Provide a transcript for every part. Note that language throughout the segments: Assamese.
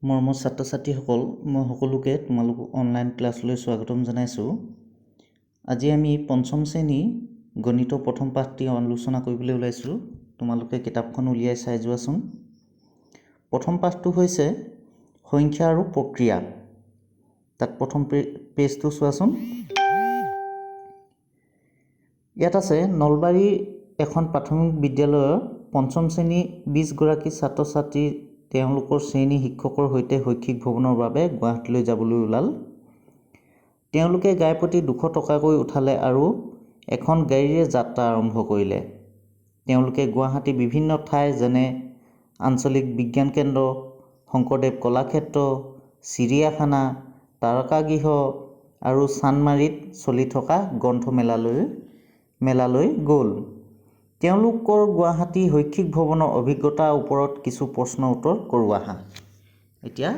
মৰমৰ ছাত্ৰ ছাত্ৰীসকল, মই সকলোকে তোমালোক অনলাইন ক্লাছলৈ স্বাগতম জনাইছোঁ। আজি আমি পঞ্চম শ্ৰেণী গণিতৰ প্ৰথম পাঠটি আলোচনা কৰিবলৈ ওলাইছোঁ। তোমালোকে কিতাপখন উলিয়াই চাই যোৱাচোন। প্ৰথম পাঠটো হৈছে সংখ্যা আৰু প্ৰক্ৰিয়া। তাত প্ৰথম পেজটো চোৱাচোন। ইয়াত আছে নলবাৰী এখন প্ৰাথমিক বিদ্যালয়ৰ পঞ্চম শ্ৰেণী 20 গৰাকী ছাত্ৰ ছাত্ৰী তেওঁলোকৰ শ্ৰেণী শিক্ষকৰ সৈতে শৈক্ষিক ভ্ৰমণৰ বাবে গুৱাহাটীলৈ যাবলৈ ওলাল। তেওঁলোকে গাই প্ৰতি 200 টকাকৈ উঠালে আৰু এখন গাড়ীৰে যাত্ৰা আৰম্ভ কৰিলে। তেওঁলোকে গুৱাহাটীৰ বিভিন্ন ঠাই যেনে আঞ্চলিক বিজ্ঞান কেন্দ্ৰ, শংকৰদেৱ কলাক্ষেত্ৰ, চিৰিয়াখানা, তাৰকাগৃহ আৰু চানমাৰীত চলি থকা গ্ৰন্থমেলালৈ গ'ল। তেওঁলোকৰ গুৱাহাটী শৈক্ষিক ভ্ৰমণৰ অভিজ্ঞতাৰ ওপৰত কিছু প্ৰশ্ন উত্তৰ কৰোঁ আহা। এতিয়া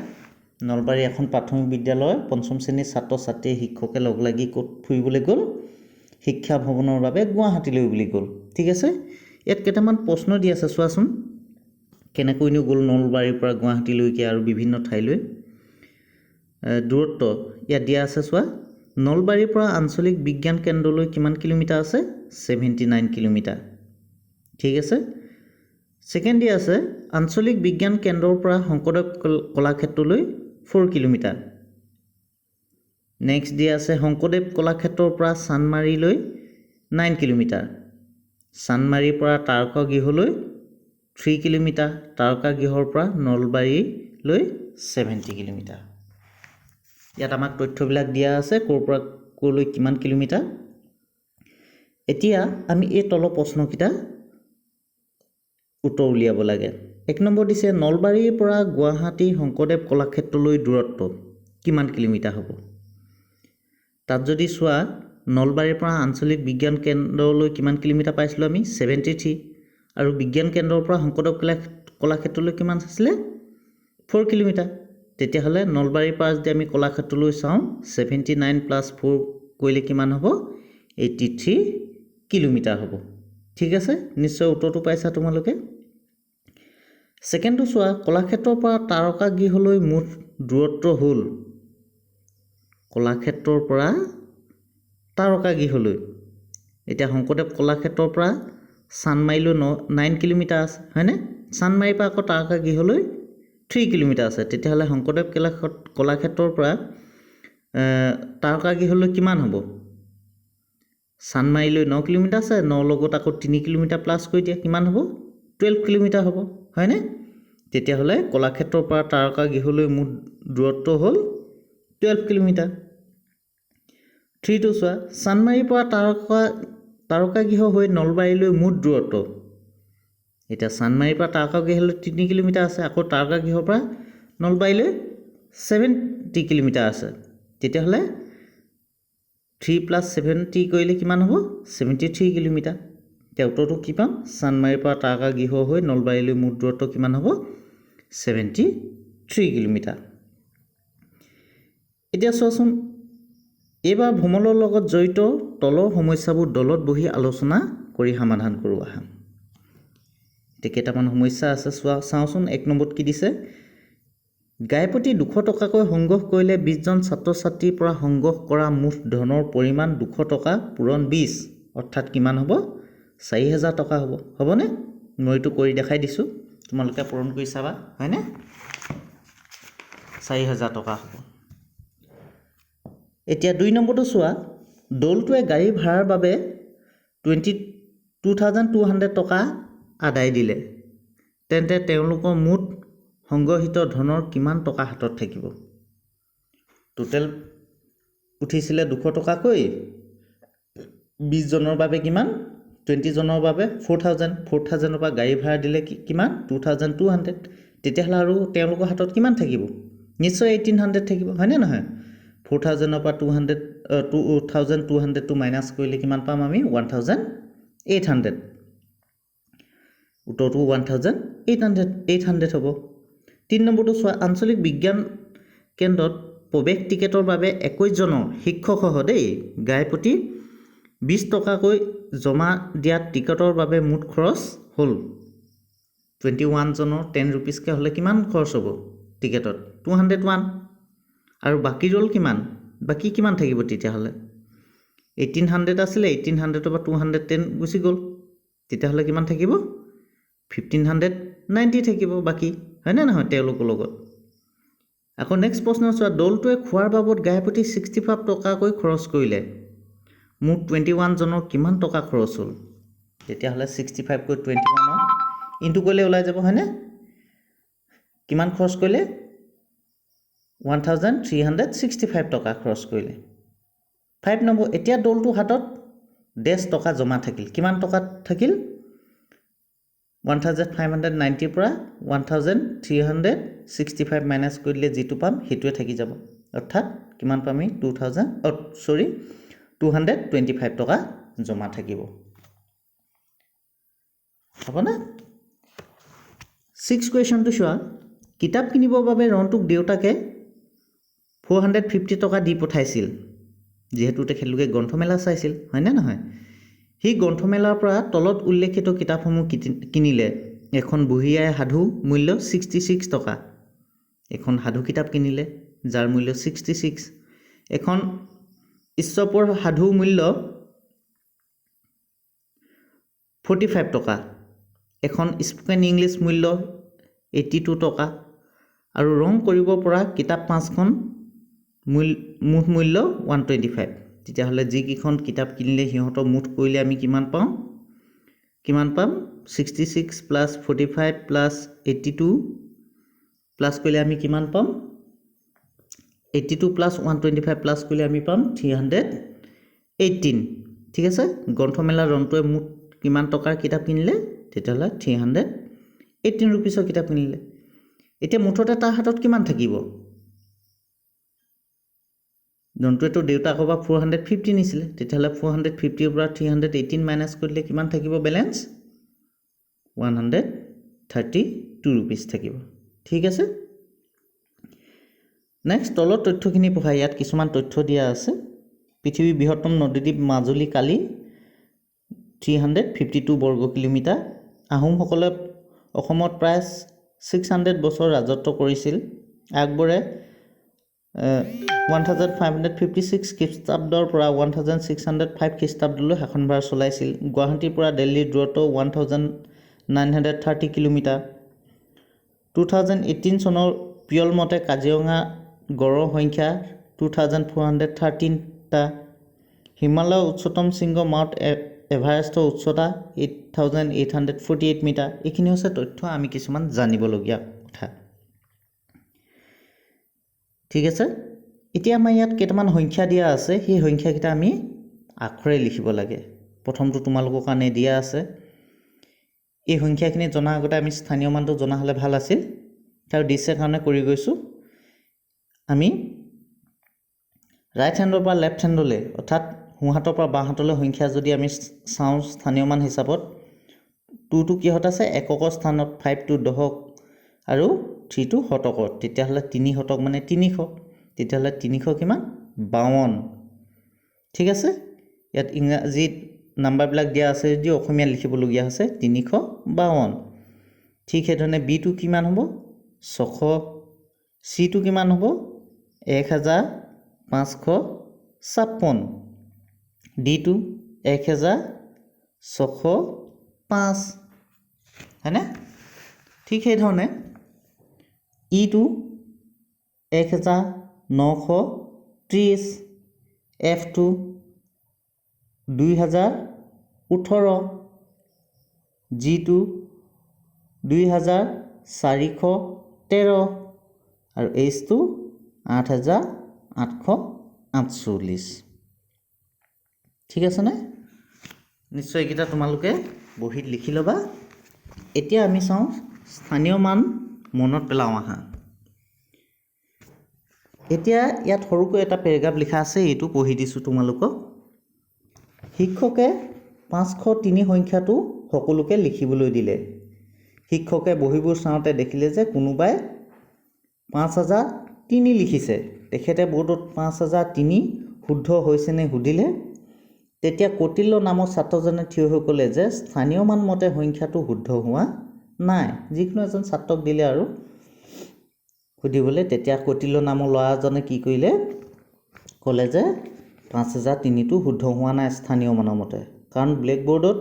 নলবাৰী এখন প্ৰাথমিক বিদ্যালয়ৰ পঞ্চম শ্ৰেণীৰ ছাত্ৰ ছাত্ৰীয়ে শিক্ষকে লগ লাগি ক'ত ফুৰিবলৈ গ'ল? শিক্ষা ভ্ৰমণৰ বাবে গুৱাহাটীলৈ বুলি গ'ল। ঠিক আছে, ইয়াত কেইটামান প্ৰশ্ন দি আছে, চোৱাচোন কেনেকৈনো গ'ল নলবাৰীৰ পৰা গুৱাহাটীলৈকে আৰু বিভিন্ন ঠাইলৈ। দূৰত্ব ইয়াত দিয়া আছে, চোৱা। নলবাৰীৰ পৰা আঞ্চলিক বিজ্ঞান কেন্দ্ৰলৈ কিমান কিলোমিটাৰ আছে? 79 কিলোমিটাৰ। ঠিক আছে। ছেকেণ্ড দিয়া আছে আঞ্চলিক বিজ্ঞান কেন্দ্ৰৰ পৰা শংকৰদেৱ কলাক্ষেত্ৰলৈ 4 কিলোমিটাৰ। নেক্সট দিয়া আছে শংকৰদেৱ কলাক্ষেত্ৰৰ পৰা চানমাৰীলৈ 9 কিলোমিটাৰ। চানমাৰীৰ পৰা তাৰকাগৃহলৈ 3 কিলোমিটাৰ। তাৰকাগৃহৰ পৰা নলবাৰীলৈ 70 কিলোমিটাৰ। ইয়াত আমাক তথ্যবিলাক দিয়া আছে ক'ৰ পৰা ক'লৈ কিমান কিলোমিটাৰ। এতিয়া আমি এই তলৰ প্ৰশ্নকেইটা উত্তৰ উলিয়াব লাগে। 1 নম্বৰ দিছে নলবাৰীৰ পৰা গুৱাহাটী শংকৰদেৱ কলাক্ষেত্ৰলৈ দূৰত্ব কিমান কিলোমিটাৰ হ'ব? তাত যদি চোৱা নলবাৰীৰ পৰা আঞ্চলিক বিজ্ঞান কেন্দ্ৰলৈ কিমান কিলোমিটাৰ পাইছিলোঁ আমি? 73। আৰু বিজ্ঞান কেন্দ্ৰৰ পৰা শংকৰদেৱ কলাক্ষেত্ৰলৈ কিমান আছিলে? 4 কিলোমিটাৰ। তেতিয়াহ'লে নলবাৰীৰ পৰা যদি আমি কলাক্ষেত্ৰলৈ চাওঁ 79 + 4 কৰিলে কিমান হ'ব? 83 কিলোমিটাৰ হ'ব। ঠিক আছে, নিশ্চয় উত্তৰটো পাইছা তোমালোকে। ছেকেণ্ডটো চোৱা কলাক্ষেত্ৰৰ পৰা তাৰকাগৃহলৈ মুঠ দূৰত্ব হ'ল, কলাক্ষেত্ৰৰ পৰা তাৰকাগৃহলৈ, এতিয়া শংকৰদেৱ কলাক্ষেত্ৰৰ পৰা চানমাৰীলৈ 9 কিলোমিটাৰ আছে, হয়নে? চানমাৰীৰ পৰা আকৌ তাৰকাগৃহলৈ 3 কিলোমিটাৰ আছে। তেতিয়াহ'লে শংকৰদেৱ কলাক্ষেত্ৰৰ পৰা তাৰকাগৃহলৈ কিমান হ'ব? চানমাৰীলৈ 9 কিলোমিটাৰ আছে, 9 লগত আকৌ 3 কিলোমিটাৰ প্লাছ কৰি দিয়া, কিমান হ'ব? 12 কিলোমিটাৰ হ'ব, হয়নে? তেতিয়াহ'লে কলাক্ষেত্ৰৰ পৰা তাৰকাগৃহলৈ মুঠ দূৰত্ব হ'ল 12 কিলোমিটাৰ। 3টো চোৱা চানমাৰীৰ পৰা তাৰকাগৃহ হৈ নলবাৰীলৈ মুঠ দূৰত্ব। এতিয়া চানমাৰীৰ পৰা তাৰকাগৃহলৈ 3 কিলোমিটাৰ আছে, আকৌ তাৰকাগৃহৰ পৰা নলবাৰীলৈ 70 কিলোমিটাৰ আছে। তেতিয়াহ'লে 3 + 70 কৰিলে কিমান হ'ব? 73 কিলোমিটাৰ। এতিয়া উত্তৰটো কি পাম? চানমাৰীৰ পৰা তাৰকাগৃহ হৈ নলবাৰীলৈ মুঠ দূৰত্ব কিমান হ'ব? 73 কিলোমিটাৰ। এতিয়া চোৱাচোন, এইবাৰ ভ্ৰমণৰ লগত জড়িত তলৰ সমস্যাবোৰ দলত বহি আলোচনা কৰি সমাধান কৰোঁ আহা। এতিয়া কেইটামান সমস্যা আছে, চাওঁচোন। 1 নম্বৰত কি দিছে? গাই প্ৰতি 200 টকাকৈ সংগ্ৰহ কৰিলে 20 জন ছাত্ৰ ছাত্ৰীৰ পৰা সংগ্ৰহ কৰা মুঠ ধনৰ পৰিমাণ 200 টকা পূৰণ 20, অৰ্থাৎ কিমান হ'ব? 4000 টকা হ'ব। হ'বনে? মই এইটো কৰি দেখাই দিছোঁ, তোমালোকে পূৰণ কৰি চাবা, হয়নে? 4000 টকা হ'ব। এতিয়া 2 নম্বৰটো চোৱা, দলটোৱে গাড়ী ভাড়াৰ বাবে 22,200 টকা আদায় দিলে, তেন্তে তেওঁলোকৰ মুঠ সংগ্ৰহিত ধনৰ কিমান টকা হাতত থাকিব? টোটেল উঠিছিলে 200 টকাকৈ, 20 জনৰ বাবে কিমান? 20 জনৰ বাবে 4,000ৰ পৰা গাড়ী ভাড়া দিলে কিমান? 2200। তেতিয়াহ'লে আৰু তেওঁলোকৰ হাতত কিমান থাকিব? নিশ্চয় 1800 থাকিব, হয়নে নহয়? 4,000ৰ পৰা 2200টো মাইনাছ কৰিলে কিমান পাম আমি? 1800। উত্তৰটো 1800 হ'ব। 3 নম্বৰটো চোৱা, আঞ্চলিক বিজ্ঞান কেন্দ্ৰত প্ৰৱেশ টিকেটৰ বাবে 21 জনৰ শিক্ষকসহ গাই প্ৰতি 20 টকাকৈ জমা দিয়াত টিকটৰ বাবে মুঠ খৰচ হ'ল 21 জনৰ 10 ৰুপিজকৈ হ'লে কিমান খৰচ হ'ব? টিকেটত 201 আৰু বাকী ৰ'ল কিমান বাকী কিমান থাকিব তেতিয়াহ'লে 1800 আছিলে 1800 পৰা 210 গুচি গ'ল তেতিয়াহ'লে কিমান থাকিব 1590 থাকিব বাকী হয় নে নহয় তেওঁলোকৰ লগত আকৌ নেক্সট প্ৰশ্ন চোৱা দলটোৱে খোৱাৰ বাবদ গাইপতি 65 টকাকৈ খৰচ কৰিলে মুঠ 21 জনৰ কিমান টকা খৰচ হ'ল তেতিয়াহ'লে 65 কৈ 21 ইনটু কৰিলে ওলাই যাব হয়নে কিমান খৰচ কৰিলে 1365 টকা খৰচ কৰিলে 5 নম্বৰ এতিয়া দলটো হাতত 10 টকা জমা থাকিল কিমান টকা থাকিল 1590 পৰা 1365 মাইনাস কৰিলে যেটো পাম হেতুৱে থাকি যাব অৰ্থাৎ কিমান পামি 225 টকা জমা থাকিব হ'ব না 6 কোৱেশ্চনটো চোৱা কিতাপ কিনিবৰ বাবে ৰন্টুক দেউতাকে 450 টকা দি পঠাইছিল যেহেতু তেখেতলোকে গ্ৰন্থমেলা চাইছিল হয় না নহয় হি গ্ৰন্থমেলাৰ পৰা তলত উল্লেখিত কিতাপসমূহ কিনিলে এখন বুঢ়ীআই সাধু মূল্য 66 টকা এখন সাধু কিতাপ কিনিলে যাৰ মূল্য 66 এখন ইছপৰ সাধু মূল্য 45 টকা এখন স্পোকেন ইংলিছ মূল্য 82 টকা আৰু ৰং কৰিব পৰা কিতাপ 5খন মুঠ মূল্য 125 তেতিয়াহ'লে যি কিখন কিতাপ কিনিলে সিহঁতৰ মুঠ কৰিলে আমি কিমান পাম 66 প্লাস 45 প্লাস 82 প্লাস কৰিলে আমি কিমান পাম 82 প্লাস 125 প্লাস কৰিলে আমি পাম 318 ঠিক আছে গ্ৰন্থমেলা ৰন্টুৱে মুঠ কিমান টকাৰ কিতাপ কিনিলে তেতিয়াহ'লে 318 रुपीसৰ কিতাপ কিনিলে এতিয়া মুঠতে তাৰ হাতত কিমান থাকিব ৰন্টুৱেটো দেউতাকৰ পৰা 450 নিছিলে তেতিয়াহ'লে 450 পৰা 318 মাইনাস কৰিলে কিমান থাকিব বেলেন্স 132 रुपीस থাকিব ঠিক আছে নেক্সট তলত তথ্যখিনি পঢ়া ইয়াত কিছুমান তথ্য দিয়া আছে পৃথিৱীৰ বৃহত্তম নদীদ্বীপ মাজুলী কালি 352 বৰ্গ কিলোমিটাৰ আহোমসকলে অসমত প্ৰায় 600 বছৰ ৰাজত্ব কৰিছিল আকবৰে 1556 খ্ৰীষ্টাব্দৰ পৰা 1605 খ্ৰীষ্টাব্দলৈ শাসনভাৰ চলাইছিল গুৱাহাটীৰ পৰা দিল্লীৰ দূৰত্ব 1930 কিলোমিটাৰ 2018 চনৰ পিয়ল মতে কাজিৰঙা গড়ৰ সংখ্যা 2413 টা হিমালয়ৰ উচ্চতম শৃংগ মাউণ্ট এভাৰেষ্টৰ উচ্চতা 8848 মিটাৰ এইখিনি হৈছে তথ্য আমি কিছুমান জানিবলগীয়া কথা ঠিক আছে এতিয়া আমাৰ ইয়াত কেইটামান সংখ্যা দিয়া আছে সেই সংখ্যাকেইটা আমি আখৰে লিখিব লাগে প্ৰথমটো তোমালোকৰ কাৰণে দিয়া আছে এই সংখ্যাখিনি জনা আগতে আমি স্থানীয় মানটো জনা হলে ভাল আছিল তাৰ দিছে কাৰণে কৰি গৈছো আমি ৰাইট হেণ্ডৰ পৰা লেফট হেণ্ডলৈ অৰ্থাৎ সোঁহাতৰ পৰা বাঁ হাতলৈ সংখ্যা যদি আমি চাওঁ স্থানীয় মান হিচাপত 2 টো কিহত আছে এককৰ স্থানত 5 টো দশক আৰু 3 টো শতকত তেতিয়াহ'লে 3 শতক মানে 300 তেতিয়াহ'লে 300 কিমান 52 ঠিক আছে ইয়াত ইংৰাজী নাম্বাৰবিলাক দিয়া আছে যদি অসমীয়া লিখিবলগীয়া আছে 352 ঠিক সেইধৰণে বি টো কিমান হ'ব 600 সি টো কিমান হ'ব 1556 ডি টো 1605 হয়নে ঠিক সেইধৰণে ই টো 1930 এফ টো 2018 জি টো 2413 আৰু এইচ টো 8848 ঠিক আছে নে নিশ্চয় এইকেইটা তোমালোকে বহিত লিখি ল'বা এতিয়া আমি চাওঁ স্থানীয় মান মনত পেলাওঁ আহা এতিয়া ইয়াত সৰুকৈ এটা পেৰাগ্ৰাফ লিখা আছে এইটো পঢ়ি দিছোঁ তোমালোকক শিক্ষকে 503 সংখ্যাটো সকলোকে লিখিবলৈ দিলে শিক্ষকে বহিবোৰ চাওঁতে দেখিলে যে কোনোবাই 5003 লিখিছে তেখেতে বোৰ্ডত 5003 শুদ্ধ হৈছে নে সুধিলে তেতিয়া কটিল্য নামৰ ছাত্ৰজনে থিয় হৈ ক'লে যে স্থানীয় মান মতে সংখ্যাটো শুদ্ধ হোৱা নাই যিকোনো এজন ছাত্ৰক দিলে আৰু সুধিবলৈ তেতিয়া কৌটিল্য নামৰ ল'ৰাজনে কি কৰিলে ক'লে যে 5003টো শুদ্ধ হোৱা নাই স্থানীয় মানৰ মতে কাৰণ ব্লেকবোৰ্ডত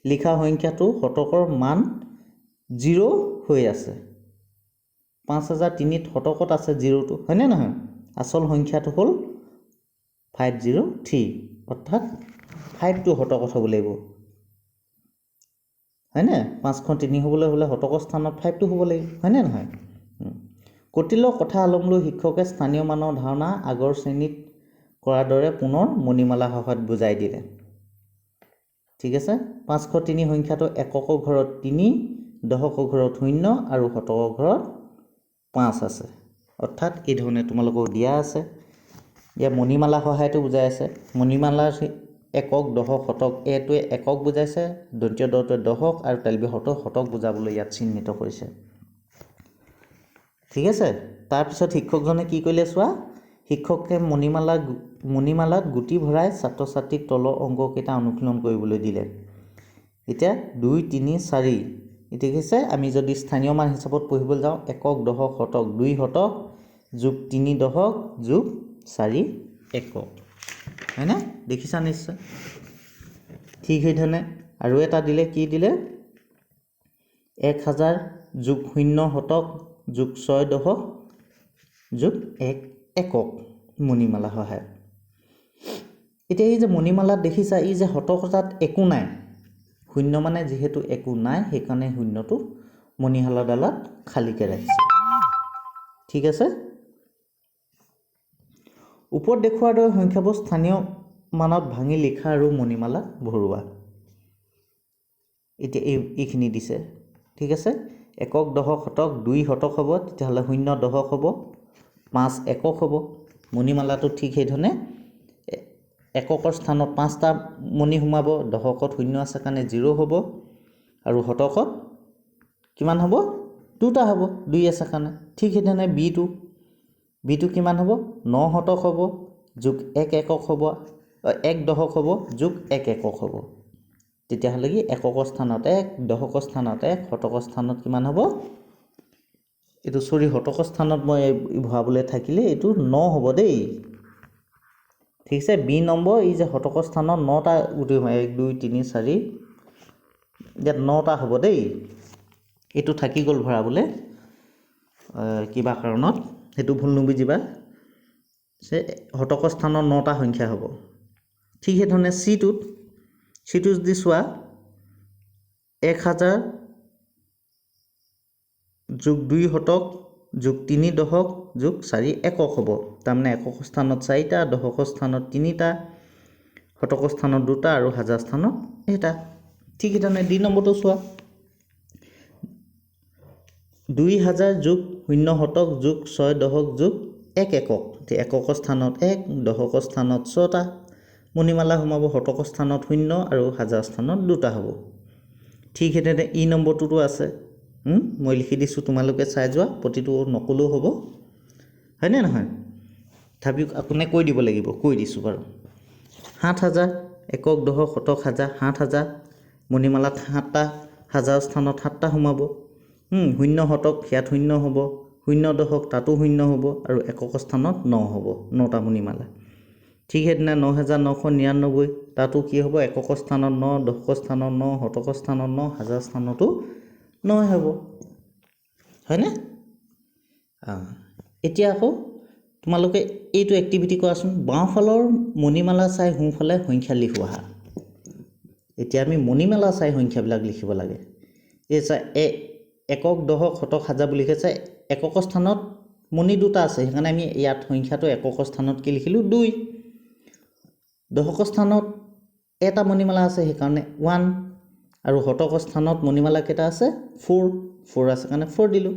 লিখা সংখ্যাটো শতকৰ মান 0 হৈ আছে 5003ত শতকত আছে 0টো হয়নে নহয় আসল সংখ্যাটো হ'ল 503 অৰ্থাৎ 5টো শতকত হ'ব লাগিব হয়নে 503 হ'বলৈ হ'লে শতকৰ স্থানত 5টো হ'ব লাগিব হয়নে নহয় কৌটিল্য কথা আলম লৈ শিক্ষকে স্থানীয় মানৰ ধাৰণা আগৰ শ্ৰেণীত কৰাৰ দৰে পুনৰ মণিমালা সহায়ত বুজাই দিলে ঠিক আছে 503 সংখ্যাটো এককৰ ঘৰত 3 দশকৰ ঘৰত 0 আৰু শতকৰ ঘৰত 5 আছে অৰ্থাৎ এই ধৰণে তোমালোকক দিয়া আছে ইয়া মণিমালা সহায়টো বুজাই আছে মণিমালাৰ একক দশক শতক এটোৱে একক বুজাইছে দ্বিতীয় দটোৱে দশক আৰু তেলবি শতক বুজাবলৈ ইয়াত চিহ্নিত কৰিছে ঠিক আছে তাৰ পিছত শিক্ষকজনে কি কৰিলে চোৱা শিক্ষকে মণিমালাত গুটি ভৰাই ছাত্ৰ ছাত্ৰীক তলৰ অংককেইটা অনুশীলন কৰিবলৈ দিলে এতিয়া 2 3 4 এতিয়া কৈছে আমি যদি স্থানীয় মান হিচাপত পঢ়িবলৈ যাওঁ একক দশক শতক 2 শতক যোগ 3 দশক যোগ 4 একক হয়নে দেখিছা নিশ্চয় ঠিক সেইধৰণে আৰু এটা দিলে কি দিলে 1000 যোগ 0 শতক যোগ 6 দশক যোগ 1 একক মণিমালা সহায় এতিয়া এই যে মণিমালাত দেখিছা এই যে শতকতাত একো নাই শূন্য মানে যেহেতু একো নাই সেইকাৰণে শূন্যটো মণিমালাডালত খালীকৈ ৰাখিছে ঠিক আছে ওপৰত দেখুৱাৰ দৰে সংখ্যাবোৰ স্থানীয় মানত ভাঙি লিখা আৰু মণিমালাত ভৰোৱা এতিয়া এইখিনি দিছে ঠিক আছে একক দশক শতক 2 শতক হ'ব তেতিয়াহ'লে 0 দশক হ'ব 5 একক হ'ব মণিমালাটো ঠিক সেইধৰণে এককৰ স্থানত 5টা মণি সোমাব দশকত 0 আছে কাৰণে 0 হ'ব আৰু শতকত কিমান হ'ব 2টা হ'ব 2 আছে কাৰণে ঠিক সেইধৰণে বিটো কিমান হ'ব 9 শতক হ'ব যোগ 1 একক হ'ব 1 দশক হ'ব যোগ 1 একক হ'ব তেতিয়াহ'লে কি এককৰ স্থানত 1 দশকৰ স্থানত 1 শতকৰ স্থানত কিমান হ'ব এইটো শতকৰ স্থানত মই ভৰাবলৈ থাকিলে এইটো 9 হ'ব দেই ঠিক আছে বি নম্বৰ এই যে শতকৰ স্থানত 9টা গুটি 1 2 3 4 ইয়াত 9টা হ'ব দেই এইটো থাকি গ'ল ভৰাবলৈ কিবা কাৰণত সেইটো ভুল নুবুজিবা যে শতকৰ স্থানত 9টা সংখ্যা হ'ব ঠিক সেইধৰণে চিটোত যদি চোৱা 1000 যোগ 2 শতক যোগ 3 দশক যোগ 4 একক হ'ব তাৰমানে এককৰ স্থানত 4টা দশকৰ স্থানত 3টা শতকৰ স্থানত 2টা আৰু হাজাৰ স্থানত এটা ঠিক সেইধৰণে ডি নম্বৰটো চোৱা 2000 যোগ 0 শতক যোগ 6 দশক যোগ 1 একক এককৰ স্থানত 1 দশকৰ স্থানত 6টা মণিমালা সোমাব শতকৰ স্থানত 0 আৰু হাজাৰ স্থানত 2টা হ'ব ঠিক সেইদৰে ই নম্বৰটোতো আছে মই লিখি দিছোঁ তোমালোকে চাই যোৱা প্ৰতিটো নকলেও হ'ব হয়নে নহয় তথাপিও আপুনি কৈ দিব লাগিব কৈ দিছোঁ বাৰু 7000 একক দশক শতক হাজাৰ 7000 মণিমালাত 7টা হাজাৰ স্থানত 7টা সোমাব 0 শতক ইয়াত 0 হ'ব 0 দশক তাতো 0 হ'ব আৰু এককৰ স্থানত 9 হ'ব 9টা মণিমালা ঠিক সেইদিনা 9999 তাতো কি হ'ব এককৰ স্থানত 9 দশকৰ স্থানত 9 শতকৰ স্থানত 9 হাজাৰ স্থানতো 9 হ'ব হয়নে এতিয়া আকৌ তোমালোকে এইটো এক্টিভিটি কৰাচোন বাওঁফালৰ মণিমালা চাই সোঁফালে সংখ্যা লিখোৱা এতিয়া আমি মণিমালা চাই সংখ্যাবিলাক লিখিব লাগে এই চাই একক দশক শতক হাজাৰ বুলি লিখেছে এককৰ স্থানত মণি 2টা আছে সেইকাৰণে আমি ইয়াত সংখ্যাটো এককৰ স্থানত কি লিখিলোঁ 2 দশকৰ স্থানত এটা মণিমালা আছে সেইকাৰণে 1 আৰু শতকৰ স্থানত মণিমালা কেইটা আছে 4 আছে কাৰণে 4 দিলোঁ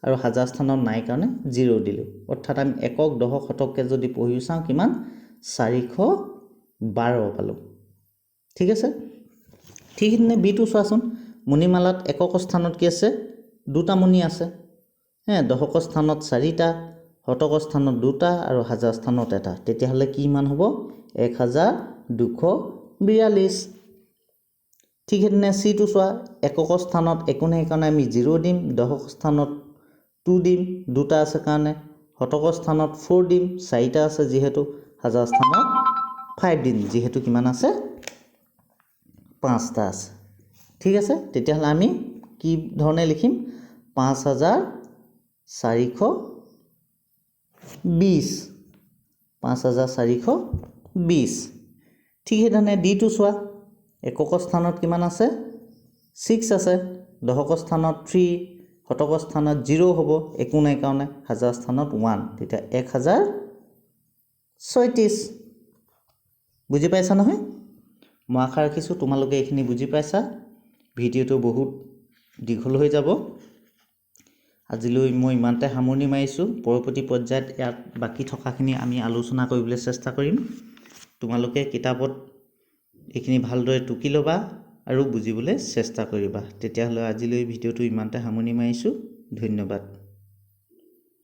আৰু হাজাৰ স্থানত নাই কাৰণে 0 দিলোঁ অৰ্থাৎ আমি একক দশক শতককে যদি পঢ়ি চাওঁ কিমান 412 পালোঁ ঠিক আছে ঠিক সেইদিনে বিটো চোৱাচোন মণিমালাত এককৰ স্থানত কি আছে 2টা মণি আছে দশকৰ স্থানত 4টা শতকৰ স্থানত 2টা আৰু হাজাৰ স্থানত এটা তেতিয়াহ'লে কি মান হ'ব 1242 ঠিক সেইদিনে চিটো চোৱা এককৰ স্থানত একো নাই কাৰণে আমি 0 দিম দশকৰ স্থানত 2 দিম, 2টা আছে কাৰণে শতকৰ স্থানত 4 দিম, 4টা আছে যিহেতু হাজাৰ স্থানত 5 দিম যিহেতু কিমান আছে 5টা আছে। ঠিক আছে, তেতিয়াহ'লে আমি কি ধৰণে লিখিম 5420 5420। ঠিক সেইধৰণে ডিটো চোৱা, এককৰ স্থানত কিমান আছে 6 আছে, দশকৰ স্থানত 3, শতকৰ স্থানত 0 হ'ব, একো নাই কাৰণে হাজাৰ স্থানত 1, তেতিয়া 1036। বুজি পাইছা নহয়? মই আশা ৰাখিছোঁ তোমালোকে এইখিনি বুজি পাইছা। ভিডিঅ'টো বহুত দীঘল হৈ যাব। আজিলৈ মই ইমানতে সামৰণি মাৰিছোঁ। পৰৱৰ্তী পৰ্যায়ত ইয়াত বাকী থকাখিনি আমি আলোচনা কৰিবলৈ চেষ্টা কৰিম। তোমালোকে কিতাপত এইখিনি ভালদৰে টুকি ল'বা আৰু বুজিবলৈ চেষ্টা কৰিবা। তেতিয়াহ'লে আজিলৈ ভিডিঅ'টো ইমানতে সামৰণি মাৰিছোঁ। ধন্যবাদ।